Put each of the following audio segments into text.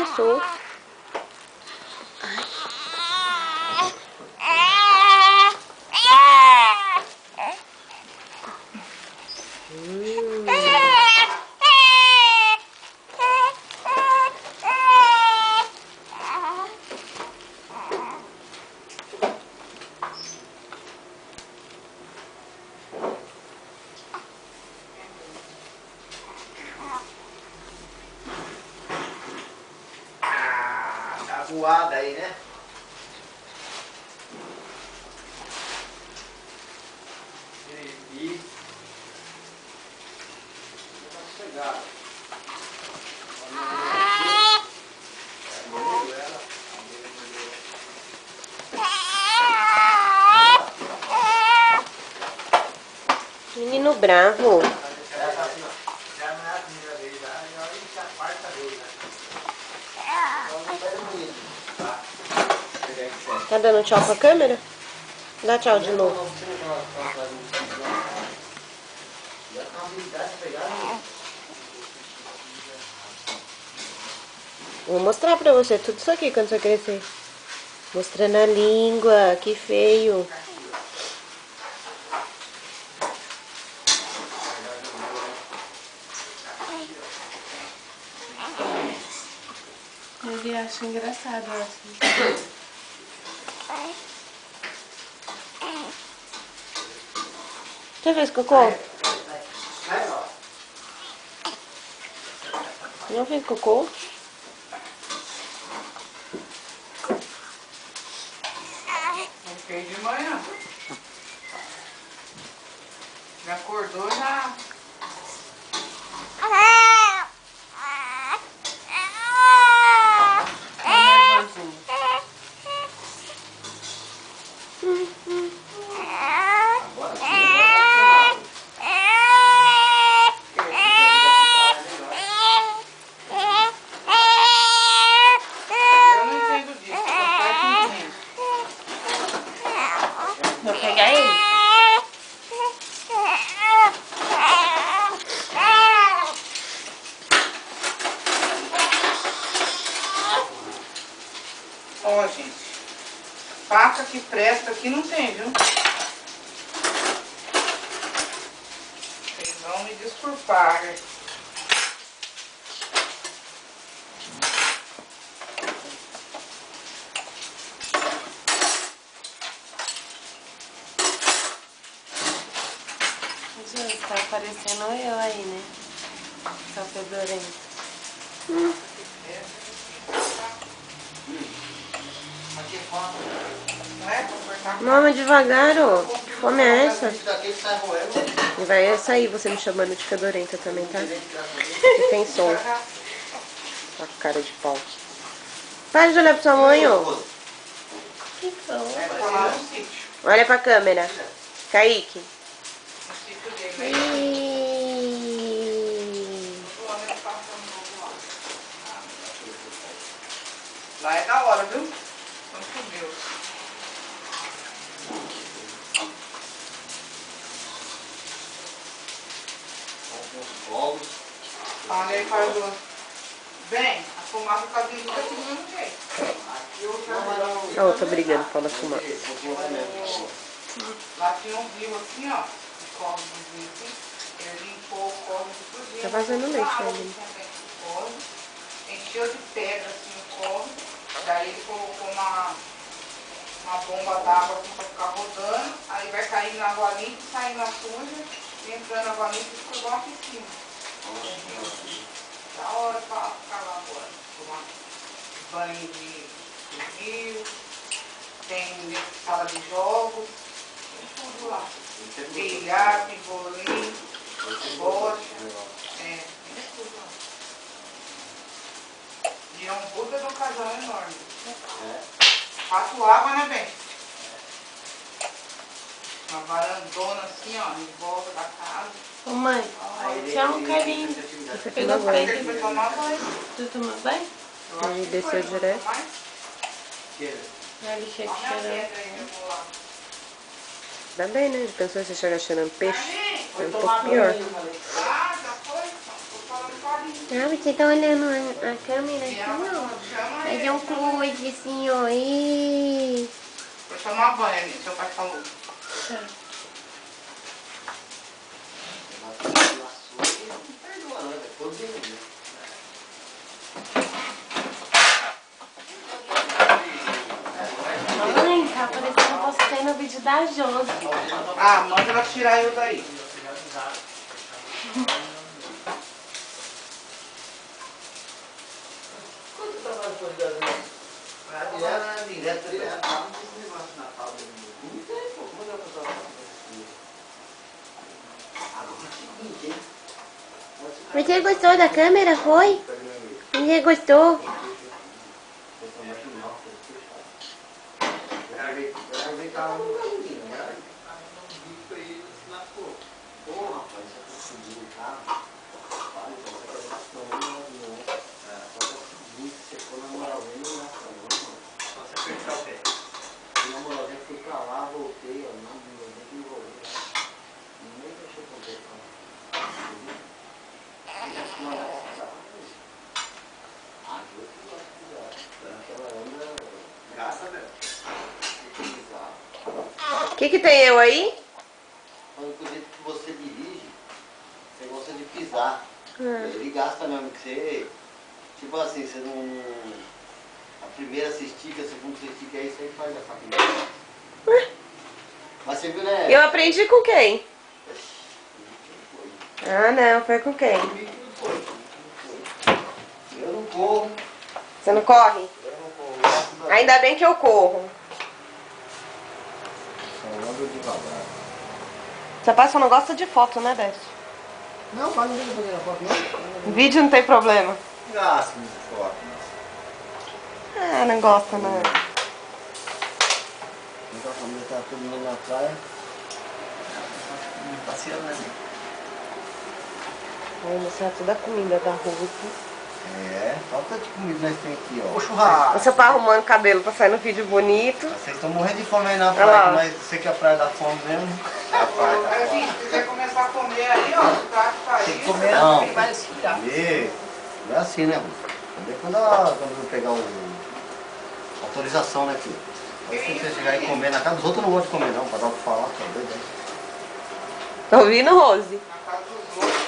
passou. Tá voada aí, né? E tá sossegado. Menino bravo. Já não é a primeira vez, já é a quarta vez, né? Tá dando tchau pra câmera? Dá tchau de novo. Vou mostrar pra você tudo isso aqui quando você crescer. Mostrando a língua, que feio. Ele acha engraçado assim. Você fez cocô? Não fez cocô? Não fez de manhã. Já acordou, já. Tá nervosinho. Eu não entendo disso, só faz que entende. Vou pegar ele. Ó, gente. Faca que presta aqui não tem, viu? Vocês vão me desculpar. Gente, tá parecendo eu aí, né? Tá fedorento. Não é pra cortar? Mama, devagar, ó. Que fome é essa? Isso daqui sai roendo. E vai sair você me chamando de fedorenta também, tá? Que tem som. Com a cara de pau. Para de olhar pra sua mãe, ó. É, tá lá no sítio. Olha pra câmera. Kaique. No sítio dele. Todo ano ele passa um novo lá. Lá é da hora, viu? Não subiu. Ovos. Olha aí, Carlos. Bem, a fumaça tá vindo daqui do mesmo jeito. A outra brigando por causa da fumaça. Lá tinha um rio assim, ó. Um corre de rio assim. Ele limpou o corre de tudo. Tá vazando leite água ainda. que tinha dentro do corre. Encheu de pedra assim o corre. Daí ele colocou uma bomba d'água assim pra ficar rodando. Aí vai caindo na água limpa, saindo na suja. E entrando água limpa e ficou igual aqui em cima. Da hora pra ficar lá agora. Tomar banho de rio. Tem sala de jogos. Tem tudo lá. Bilhar, pimbolim, bocha. É, tem tudo lá. E é um puta de um casal enorme. Faço água, né, bem? Uma varandona assim, ó, em volta da casa. Ô mãe, tchau, um carinho. Você Pegou tomou banho? banho? Ele vai tomar banho. Tu tomou banho? Eu acho Ele que desceu foi, não direto. vai tomar? Ele chega Olha a cheirando. pedra aí, eu vou lá. Dá bem, né? Ele pensou que você chega cheirando peixe. É um tomar pouco pior. Ah, já foi? Tô falando carinho. Ah, você tá olhando a câmera aqui, Ela vai não? tomar fazer um close assim, ó. E... Vou tomar banho ali, seu pai falou. Mãe, tá aparecendo você no vídeo da Josi. Ah, manda ela tirar eu daí. Você gostou da câmera, foi? Você gostou? O que tem eu aí? Mas do jeito que você dirige, você gosta de pisar. Ele gasta mesmo que você. Tipo assim, você não. A primeira você estica, a segunda você estica, aí isso aí faz essa vida. Mas você viu, né? Eu aprendi com quem? Ah, não, foi com quem? Eu não corro. Você não corre? Eu não corro. Ainda bem que eu corro. Só ando devagar. Seu pai só não gosta de foto, né, Décio? Não, pai, não tem que fazer na foto, não. Vídeo não tem problema. Gasta muito foto. Ah, não gosta, não. Então a família tá todo mundo na praia. Passeando, né? Vou mostrar toda a comida da Rose. É, falta de comida nós temos aqui, ó. O churrasco. Você tá arrumando cabelo pra sair no vídeo bonito. Vocês estão morrendo de fome aí na Olha lá. praia, mas você que é a praia da fome mesmo. É a praia da Mas, fome. se quiser começar a comer aí, ó, o prato tá aí. Tem que comer, não. Comer. Não é assim, né, Rússia? Comer quando eu pegar a autorização, né, filho? Aí se você chegar e comer na casa dos outros, eu não vou te comer, não. Pra dar o que falar, tá doido, né? Tá ouvindo, Rose? Na casa dos outros.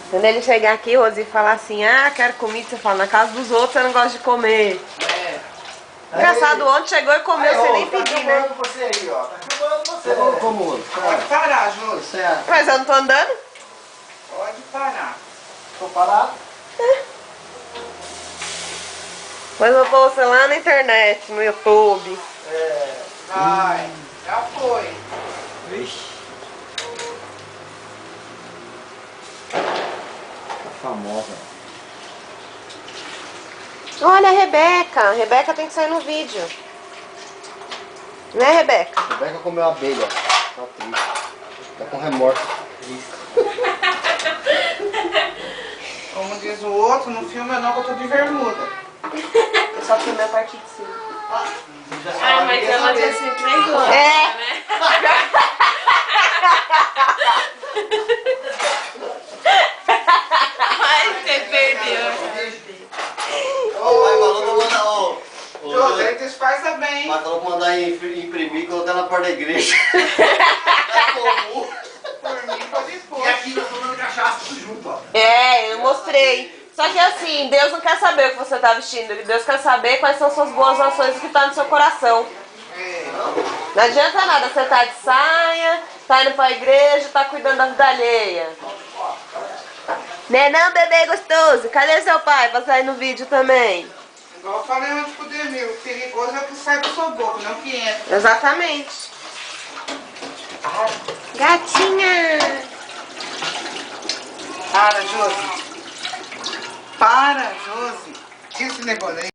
Quando ele chegar aqui, Rose, e falar assim, ah, quero comida, você fala, na casa dos outros você não gosta de comer. É. Engraçado, ontem chegou e comeu sem nem pedir, né? Tá você aí, ó. Tá filmando você. Eu como outro. Pode parar, Júlio. Certo. Mas eu não tô andando? Pode parar. Tô parado? Mas eu vou você lá na internet, no YouTube. É. Vai. Já foi. Vixe. Tá famosa. Olha a Rebeca. A Rebeca tem que sair no vídeo. Né, Rebeca? A Rebeca comeu abelha. Tá triste. Tá com remorso. Como diz o outro, no filme eu não, que eu tô de bermuda. Eu só filmei a parte de cima. Ah, mas ela já se entregou, É. né? Ai, você perdeu. Ô, pai falou pra mandar, ó. José, disfarça bem. Mas falou pra mandar imprimir e colocar na porta da igreja. É comum. Por mim, pode pôr. E aqui nós tomando cachaça tudo junto, ó. É, eu mostrei. Só que assim, Deus não quer saber o que você tá vestindo. Deus quer saber quais são suas boas ações que tá no seu coração. É. Não adianta nada, você tá de saia, tá indo pra igreja, tá cuidando da vida alheia. Né não, bebê gostoso? Cadê seu pai pra sair no vídeo também? Igual eu falei antes pro Demir, o perigoso é o que sai da sua boca, não o que entra. Exatamente. Gatinha! Para, Josi. Para, Josi. Tira esse negócio aí.